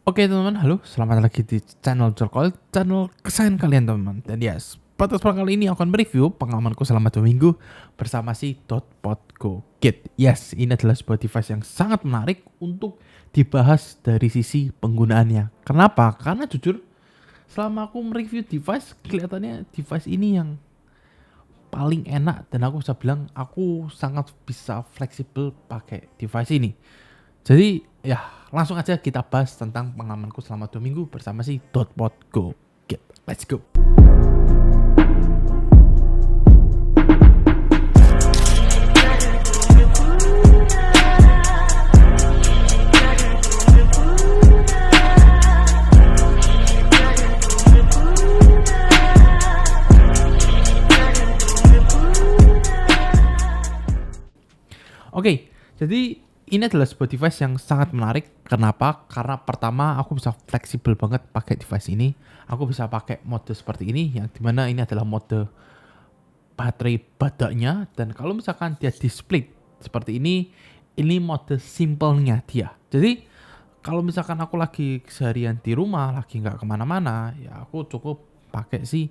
Oke teman-teman, halo, selamat lagi di channel Jorkol, channel kesayangan kalian teman-teman. Dan yes, pada kesempatan kali ini aku akan mereview pengalamanku selama 2 minggu bersama si Dotpot Go Kit. Yes, ini adalah sebuah device yang sangat menarik untuk dibahas dari sisi penggunaannya. Kenapa? Karena jujur, selama aku mereview device, kelihatannya device ini yang paling enak dan aku bisa bilang aku sangat bisa fleksibel pakai device ini. Jadi ya langsung aja kita bahas tentang pengalamanku selama 2 minggu bersama si Dotpot Go Kit. Let's go. Oke, jadi ini adalah sebuah device yang sangat menarik. Kenapa? Karena pertama aku bisa fleksibel banget pakai device ini. Aku bisa pakai mode seperti ini, yang dimana ini adalah mode baterai badaknya. Dan kalau misalkan dia di split seperti ini mode simpelnya dia. Jadi kalau misalkan aku lagi seharian di rumah, lagi nggak kemana-mana, ya aku cukup pakai si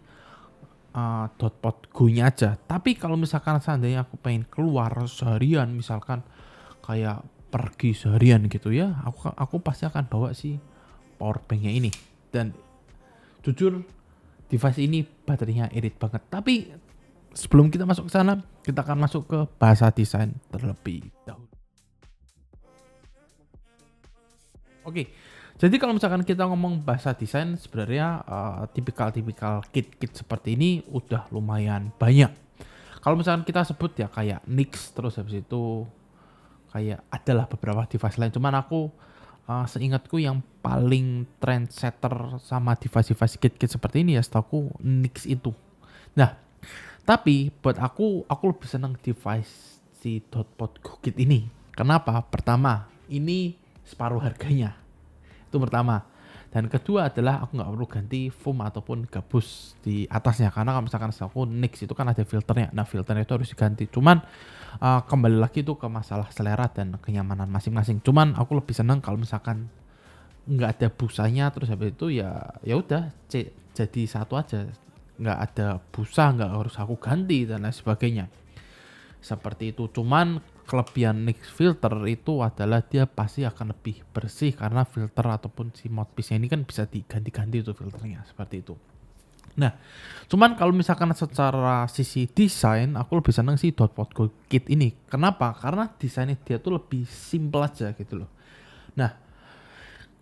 Dotpot Go-nya aja. Tapi kalau misalkan seandainya aku pengen keluar seharian, misalkan kayak pergi seharian gitu ya, aku pasti akan bawa si power banknya ini. Dan jujur device ini baterainya irit banget. Tapi sebelum kita masuk ke sana, kita akan masuk ke bahasa desain terlebih dahulu. Oke, jadi kalau misalkan kita ngomong bahasa desain, sebenarnya tipikal-tipikal kit-kit seperti ini udah lumayan banyak. Kalau misalkan kita sebut ya kayak Nix, terus habis itu kayak adalah beberapa device lain. Cuman aku seingatku yang paling trendsetter sama device-device kit-kit seperti ini ya setahu Nix itu. Nah, tapi buat aku lebih senang device si Dotpot Go Kit ini. Kenapa? Pertama, ini separuh harganya. Itu pertama. Dan kedua adalah aku nggak perlu ganti foam ataupun gabus di atasnya. Karena kalau misalkan aku Nix itu kan ada filternya. Nah filternya itu harus diganti. Cuman kembali lagi itu ke masalah selera dan kenyamanan masing-masing. Cuman aku lebih senang kalau misalkan nggak ada busanya, terus habis itu ya udah jadi satu aja, nggak ada busa, nggak harus aku ganti dan lain sebagainya seperti itu. Cuman kelebihan Nix filter itu adalah dia pasti akan lebih bersih karena filter ataupun si mouthpiece ini kan bisa diganti-ganti itu filternya seperti itu. Nah, cuman kalau misalkan secara sisi desain, aku lebih seneng sih Dotpot Go Kit ini. Kenapa? Karena desainnya dia tuh lebih simple aja gitu loh. Nah,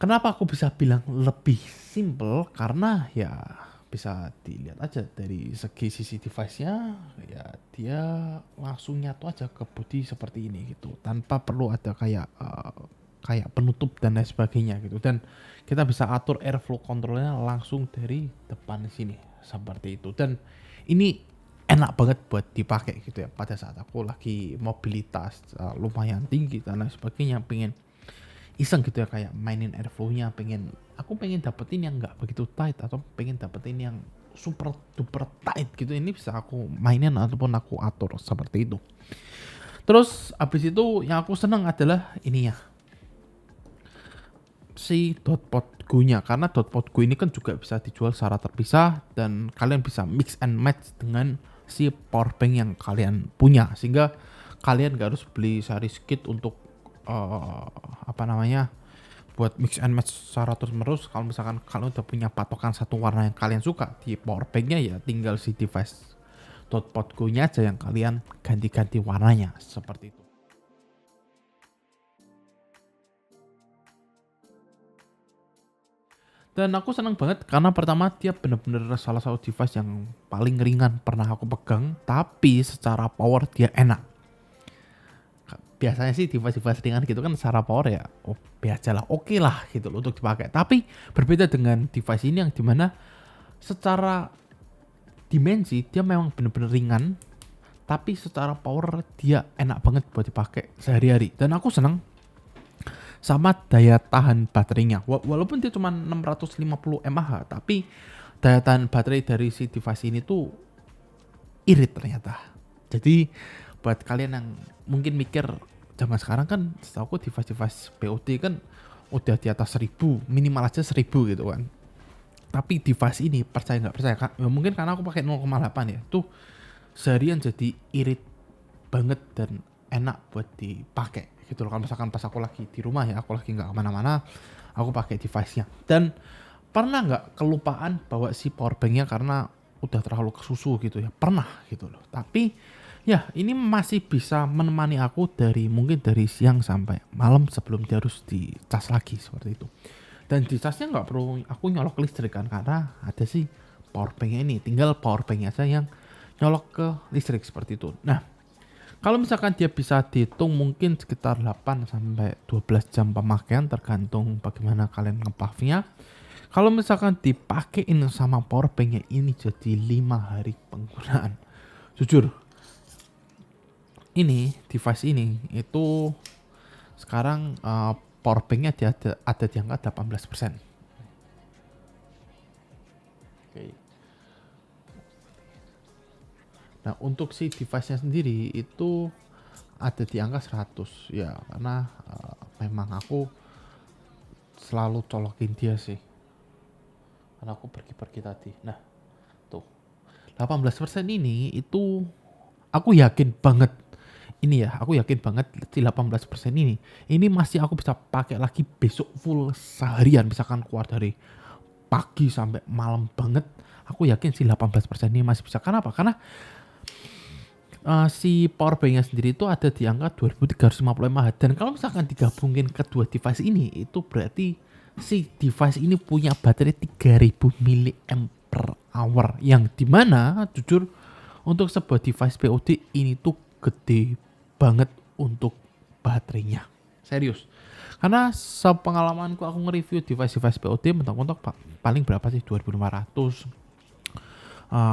kenapa aku bisa bilang lebih simple? Karena ya bisa dilihat aja dari segi sisi device-nya, ya dia langsung nyatu aja ke body seperti ini gitu, tanpa perlu ada kayak penutup dan lain sebagainya gitu. Dan kita bisa atur airflow controlnya langsung dari depan sini seperti itu. Dan ini enak banget buat dipakai gitu ya pada saat aku lagi mobilitas lumayan tinggi dan lain sebagainya, pengen iseng gitu ya kayak mainin airflow-nya, aku pengen dapetin yang nggak begitu tight atau pengen dapetin yang super duper tight gitu, ini bisa aku mainin ataupun aku atur seperti itu. Terus abis itu yang aku seneng adalah ininya, si Dotpot Go-nya, karena Dotpot Go ini kan juga bisa dijual secara terpisah dan kalian bisa mix and match dengan si power bank yang kalian punya, sehingga kalian gak harus beli series kit untuk apa namanya, buat mix and match secara terus menerus. Kalau misalkan kalian udah punya patokan satu warna yang kalian suka di power banknya, ya tinggal si device Dotpot Go-nya aja yang kalian ganti-ganti warnanya seperti itu. Dan aku senang banget karena pertama dia bener-bener salah satu device yang paling ringan pernah aku pegang, tapi secara power dia enak. Biasanya sih device-device ringan gitu kan secara power ya biasa lah, oke lah gitu loh untuk dipakai. Tapi berbeda dengan device ini yang dimana secara dimensi dia memang bener-bener ringan, tapi secara power dia enak banget buat dipakai sehari-hari. Dan aku seneng sama daya tahan baterainya. Walaupun dia cuma 650 mAh, tapi daya tahan baterai dari si device ini tuh irit ternyata. Jadi buat kalian yang mungkin mikir zaman sekarang kan, setahu aku device-device POD kan udah di atas 1000, minimal aja 1000 gitu kan. Tapi device ini percaya nggak percaya Kak, ya mungkin karena aku pakai 0,8 ya, tuh seharian jadi irit banget dan enak buat dipakai gitu loh. Kalau misalkan pas aku lagi di rumah ya, aku lagi nggak kemana-mana, aku pakai device-nya. Dan pernah nggak kelupaan bawa si powerbanknya karena udah terlalu kesusu gitu ya? Pernah gitu loh. Tapi ya ini masih bisa menemani aku dari mungkin dari siang sampai malam sebelum dia harus dicas lagi seperti itu. Dan dicasnya nggak perlu aku nyolok listrik kan karena ada sih powerbanknya ini. Tinggal powerbanknya aja yang nyolok ke listrik seperti itu. Nah, kalau misalkan dia bisa dihitung mungkin sekitar 8 sampai 12 jam pemakaian tergantung bagaimana kalian ngepuffnya. Kalau misalkan dipakein sama powerbanknya ini jadi 5 hari penggunaan. Jujur, ini device ini itu sekarang powerbanknya ada di angka 18%. Oke. Nah untuk si device-nya sendiri itu ada di angka 100 ya karena memang aku selalu colokin dia sih karena aku pergi-pergi tadi. Nah tuh 18% ini itu aku yakin banget ini ya, aku yakin banget di 18% ini masih aku bisa pakai lagi besok full seharian misalkan keluar dari pagi sampai malam banget. Aku yakin si 18% ini masih bisa. Kenapa? Karena si powerbanknya sendiri itu ada di angka 2350 mAh dan kalau misalkan digabungin kedua device ini itu berarti si device ini punya baterai 3000 mAh yang dimana jujur untuk sebuah device POD ini tuh gede banget untuk baterainya. Serius. Karena sepengalamanku aku nge-review device-device POD mentok-mentok paling berapa sih 2500.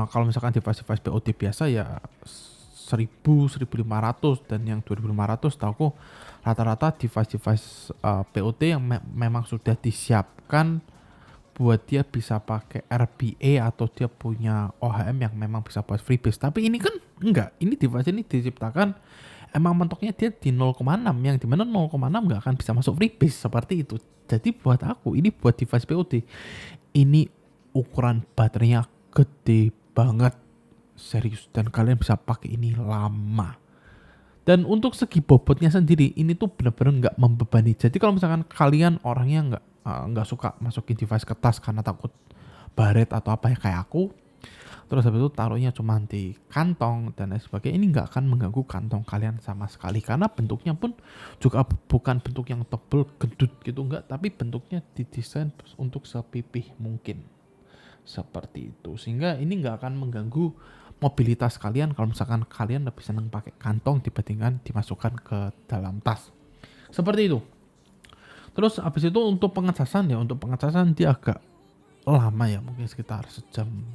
Kalau misalkan device-device POD biasa ya 1000, 1500 dan yang 2500 tahuku rata-rata device-device POD yang memang sudah disiapkan buat dia bisa pakai RBA atau dia punya OHM yang memang bisa buat freebase. Tapi ini kan enggak, ini device ini diciptakan emang mentoknya dia di 0,6 yang dimana 0,6 nggak akan bisa masuk freebase seperti itu. Jadi buat aku ini buat device POD ini ukuran baterainya gede banget serius dan kalian bisa pakai ini lama. Dan untuk segi bobotnya sendiri ini tuh bener-bener nggak membebani. Jadi kalau misalkan kalian orangnya nggak suka masukin device ke tas karena takut baret atau apa ya kayak aku, terus habis itu taruhnya cuma di kantong dan lain sebagainya, ini nggak akan mengganggu kantong kalian sama sekali karena bentuknya pun juga bukan bentuk yang tebel gendut gitu enggak, tapi bentuknya didesain untuk sepipih mungkin seperti itu sehingga ini nggak akan mengganggu mobilitas kalian kalau misalkan kalian lebih senang pakai kantong dibandingkan dimasukkan ke dalam tas seperti itu. Terus habis itu untuk pengecasan ya, untuk pengecasan dia agak lama ya, mungkin sekitar sejaman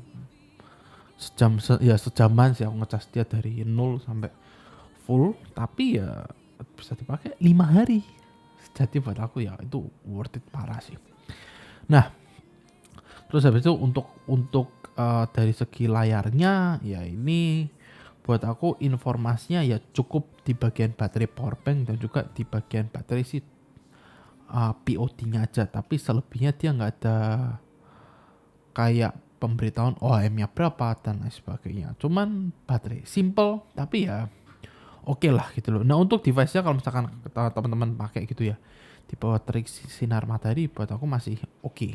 sih aku ngecas dia dari 0 sampai full, tapi ya bisa dipakai 5 hari. Jadi buat aku ya itu worth it parah sih. Nah, terus habis itu untuk dari segi layarnya ya ini buat aku informasinya ya cukup di bagian baterai powerbank dan juga di bagian baterai si POD-nya aja, tapi selebihnya dia nggak ada kayak pemberitahuan OHM-nya berapa dan lain sebagainya. Cuman baterai simple tapi ya oke lah gitu loh. Nah untuk device-nya kalau misalkan teman-teman pakai gitu ya di bawah terik sinar matahari buat aku masih oke.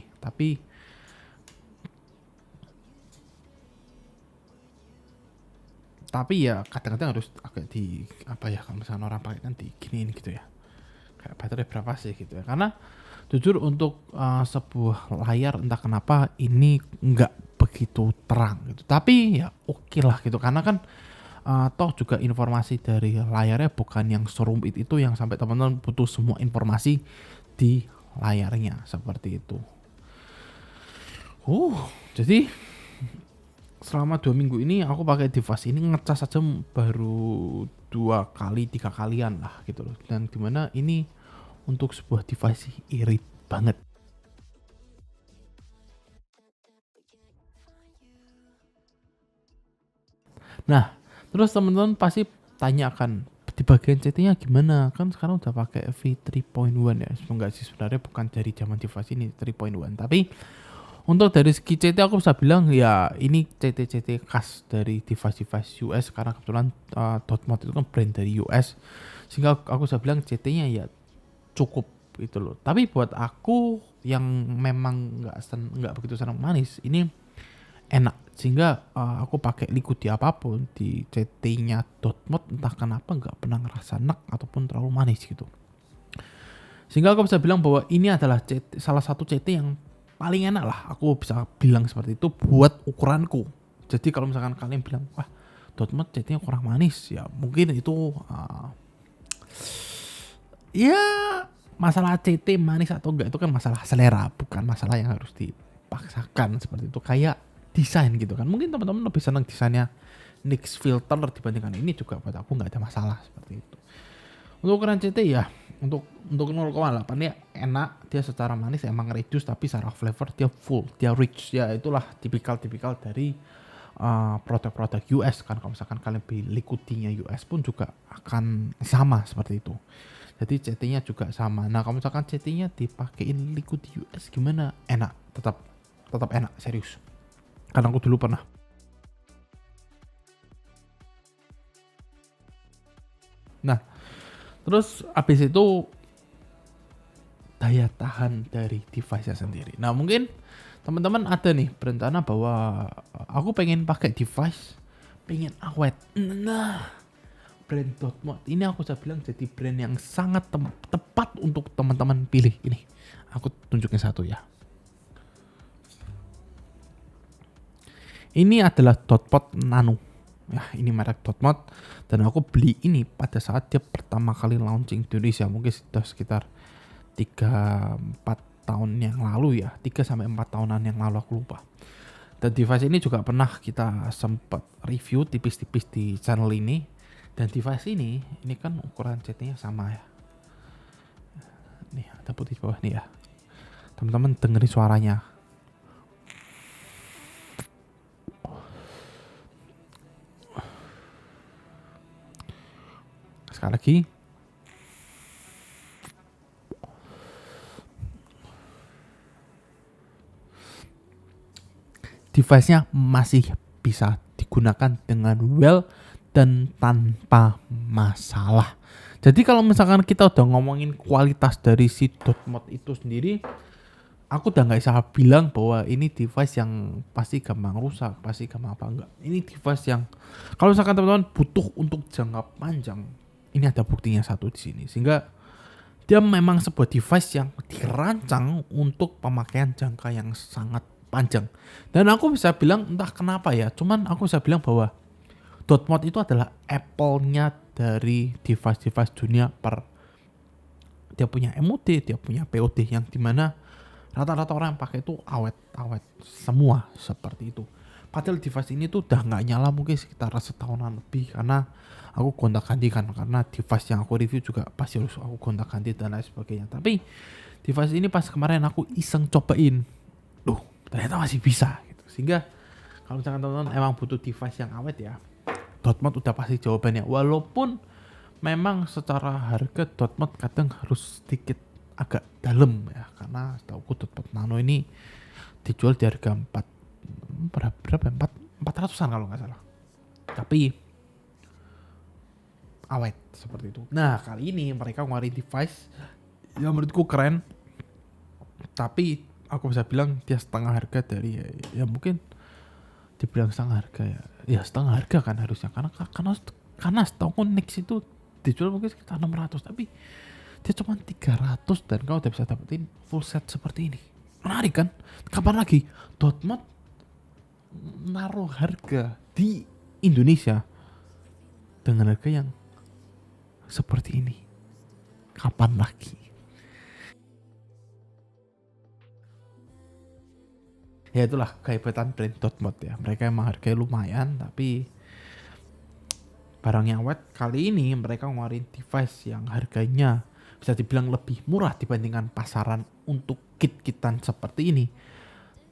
Tapi ya kadang-kadang harus agak di apa ya kalau misalkan orang pakai kan diginiin gitu ya. Kayak baterai berapa sih gitu ya. Karena jujur untuk sebuah layar entah kenapa ini nggak begitu terang gitu. Tapi ya oke lah gitu karena kan toh juga informasi dari layarnya bukan yang serumit itu yang sampai teman-teman butuh semua informasi di layarnya seperti itu. Jadi selama 2 minggu ini aku pakai device ini ngecas aja baru 2 kali 3 kalian lah gitu loh. Dan dimana ini untuk sebuah device irit banget. Nah, terus teman-teman pasti tanya akan di bagian CT-nya gimana? Kan sekarang udah pakai V3.1 ya. Enggak sih, sebenarnya bukan dari zaman device ini 3.1, tapi untuk dari segi CT aku bisa bilang ya ini CT-CT khas dari device-device US karena kebetulan Dotmod itu kan brand dari US, sehingga aku bisa bilang CT-nya ya cukup gitu loh. Tapi buat aku yang memang nggak begitu senang manis, ini enak, sehingga aku pakai liquid apapun di CT-nya Dotmod entah kenapa nggak pernah ngerasa enak ataupun terlalu manis gitu. Sehingga aku bisa bilang bahwa ini adalah salah satu CT yang paling enak lah, aku bisa bilang seperti itu buat ukuranku. Jadi kalau misalkan kalian bilang wah Dotmod CT-nya kurang manis, ya mungkin itu ya masalah CT manis atau enggak itu kan masalah selera, bukan masalah yang harus dipaksakan seperti itu. Kayak desain gitu kan, mungkin teman-teman lebih senang desainnya NYX filter dibandingkan ini, juga buat aku nggak ada masalah seperti itu. Untuk ukuran CT ya untuk 0,8 ya enak, dia secara manis emang reduce, tapi secara flavor dia full, dia rich ya. Itulah tipikal dari produk-produk US kan. Kalau misalkan kalian beli liquidnya US pun juga akan sama seperti itu. Jadi CT-nya juga sama. Nah kalau misalkan CT-nya dipakein liquid US gimana? Enak, tetap enak, serius. Karena aku dulu pernah. Nah terus abis itu daya tahan dari device-nya sendiri. Nah mungkin teman-teman ada nih berencana bahwa aku pengen pakai device, pengen awet. Nah brand Dotmod ini aku bisa bilang jadi brand yang sangat tepat untuk teman-teman pilih. Ini aku tunjukin satu ya. Ini adalah Dotmod Nano. Ya ini merek Dotmod, dan aku beli ini pada saat dia pertama kali launching di Indonesia, mungkin sudah sekitar 3-4 tahun yang lalu ya, 3-4 tahunan yang lalu aku lupa. Dan device ini juga pernah kita sempat review tipis-tipis di channel ini. Dan device ini kan ukuran CT-nya sama ya. Nih ada putih di bawah nih ya. Teman-teman dengerin suaranya. Sekali lagi. Device-nya masih bisa digunakan dengan well dan tanpa masalah. Jadi kalau misalkan kita udah ngomongin kualitas dari si Dotmod itu sendiri, aku udah nggak bisa bilang bahwa ini device yang pasti gampang rusak, pasti gampang apa enggak. Ini device yang kalau misalkan teman-teman butuh untuk jangka panjang, ini ada buktinya satu di sini. Sehingga dia memang sebuah device yang dirancang untuk pemakaian jangka yang sangat panjang. Dan aku bisa bilang entah kenapa ya, cuman aku bisa bilang bahwa Dotmod itu adalah Apple-nya dari device-device dunia dia punya MOD, dia punya POD yang dimana rata-rata orang yang pakai itu awet semua seperti itu. Padahal device ini tuh udah nggak nyala mungkin sekitar setahunan lebih, karena aku gonta-ganti kan, karena device yang aku review juga pasti harus aku gonta-ganti dan lain sebagainya. Tapi device ini pas kemarin aku iseng cobain, ternyata masih bisa gitu. Sehingga kalau misalkan teman-teman emang butuh device yang awet ya, Dotmod udah pasti jawabannya. Walaupun memang secara harga Dotmod kadang harus sedikit agak dalam ya, karena setahuku Dotmod Nano ini dijual di harga 400-an kalau nggak salah. Tapi awet seperti itu. Nah kali ini mereka ngeluarin device yang menurutku keren, tapi aku bisa bilang dia setengah harga dari ya mungkin dibilang setengah harga ya setengah harga kan harusnya, karena setahu NYX itu dijual mungkin sekitar 600, tapi dia cuma 300 dan kau udah bisa dapetin full set seperti ini. Menarik kan? Kapan lagi Dotmod naruh harga di Indonesia dengan harga yang seperti ini? Kapan lagi? Ya itulah kehebatan brand Dotmod ya. Mereka emang harganya lumayan, tapi barangnya awet. Kali ini mereka ngeluarin device yang harganya bisa dibilang lebih murah dibandingkan pasaran untuk kit-kitan seperti ini.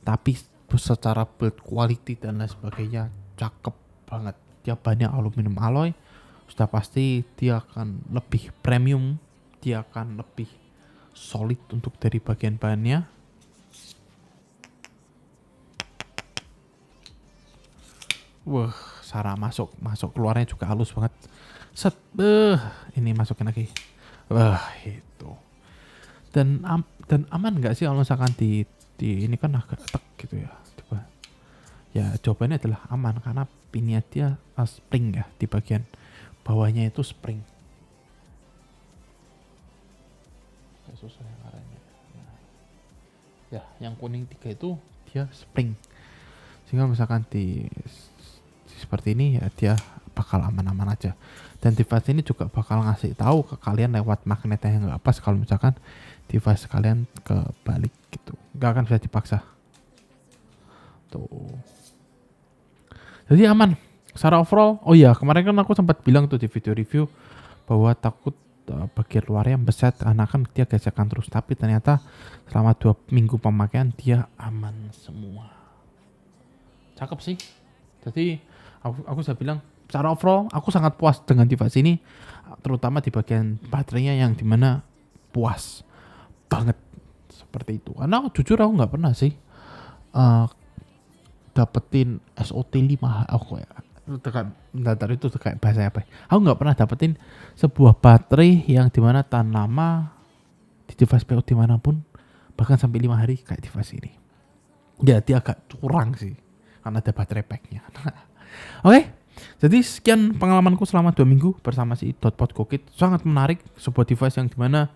Tapi secara build quality dan lain sebagainya cakep banget. Dia banyak aluminium alloy, sudah pasti dia akan lebih premium, dia akan lebih solid untuk dari bagian bahannya. Wah, cara masuk keluarnya juga halus banget. Set, ini masukin lagi. Wah, itu. Dan aman nggak sih kalau misalkan di ini kan agak tek gitu ya. Coba. Ya, jawabannya adalah aman karena pinnya dia spring ya, di bagian bawahnya itu spring. Gak susah ya caranya. Nah, ya, yang kuning 3 itu dia spring. Sehingga misalkan seperti ini ya dia bakal aman-aman aja. Dan device ini juga bakal ngasih tahu ke kalian lewat magnetnya yang nggak pas kalau misalkan device kalian kebalik gitu. Nggak akan bisa dipaksa. Tuh. Jadi aman. Secara overall, oh iya kemarin kan aku sempat bilang tuh di video review bahwa takut bagian luarnya beset karena kan dia gesekan terus. Tapi ternyata selama 2 minggu pemakaian dia aman semua. Cakep sih. Jadi aku sudah bilang secara overall aku sangat puas dengan device ini, terutama di bagian baterainya yang dimana puas banget seperti itu. Karena jujur aku nggak pernah sih dapetin SOT 5 aku ya. Itu kayak bahasa apa ya? Aku nggak pernah dapetin sebuah baterai yang dimana tahan lama di device PO dimanapun bahkan sampai 5 hari kayak device ini. Ya dia agak curang sih karena ada baterai packnya. Oke, jadi sekian pengalamanku selama 2 minggu bersama si Dotpot GoKit. Sangat menarik, sebuah device yang dimana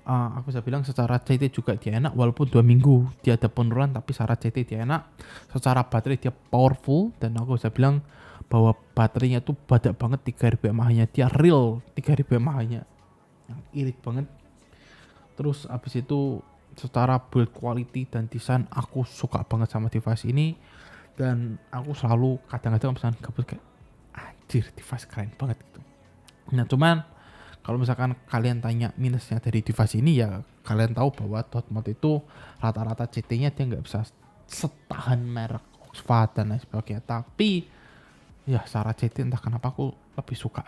aku bisa bilang secara CT juga dia enak. Walaupun 2 minggu dia ada penurunan, tapi secara CT dia enak. Secara baterai dia powerful. Dan aku bisa bilang bahwa baterainya tuh badak banget, 3000 mAh-nya. Dia real 3000 mAh-nya, yang irit banget. Terus abis itu secara build quality dan desain aku suka banget sama device ini. Dan aku selalu kadang-kadang misalkan gabut kayak anjir device keren banget gitu. Nah cuman kalau misalkan kalian tanya minusnya dari device ini ya kalian tahu bahwa Dotmod itu rata-rata CT-nya dia nggak bisa setahan merek Oxford dan lain sebagainya. Tapi ya secara CT entah kenapa aku lebih suka.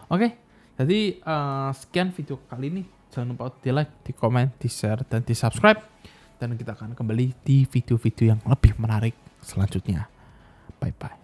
Oke, jadi sekian video kali ini. Jangan lupa di like, di komen, di share, dan di subscribe. Dan kita akan kembali di video-video yang lebih menarik selanjutnya. Bye-bye.